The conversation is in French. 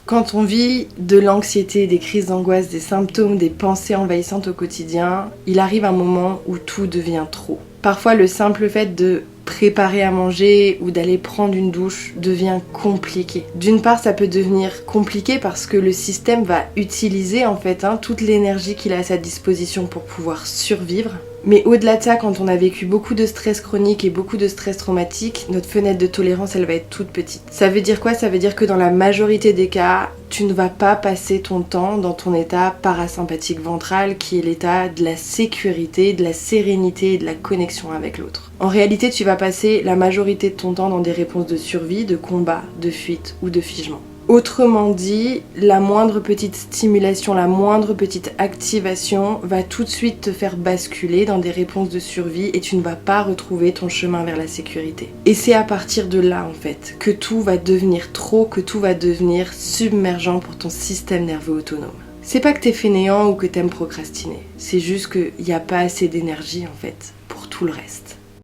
Quand on vit de l'anxiété, des crises d'angoisse, des symptômes, des pensées envahissantes au quotidien, il arrive un moment où tout devient trop. Parfois, le simple fait de préparer à manger ou d'aller prendre une douche devient compliqué. D'une part, ça peut devenir compliqué parce que le système va utiliser en fait toute l'énergie qu'il a à sa disposition pour pouvoir survivre. Mais au-delà de ça, quand on a vécu beaucoup de stress chronique et beaucoup de stress traumatique, notre fenêtre de tolérance, elle va être toute petite. Ça veut dire quoi? Ça veut dire que dans la majorité des cas, tu ne vas pas passer ton temps dans ton état parasympathique ventral, qui est l'état de la sécurité, de la sérénité et de la connexion avec l'autre. En réalité, tu vas passer la majorité de ton temps dans des réponses de survie, de combat, de fuite ou de figement. Autrement dit, la moindre petite stimulation, la moindre petite activation va tout de suite te faire basculer dans des réponses de survie et tu ne vas pas retrouver ton chemin vers la sécurité. Et c'est à partir de là, en fait, que tout va devenir trop, que tout va devenir submergent pour ton système nerveux autonome. C'est pas que t'es fainéant ou que t'aimes procrastiner, c'est juste qu'il n'y a pas assez d'énergie, en fait, pour tout le reste.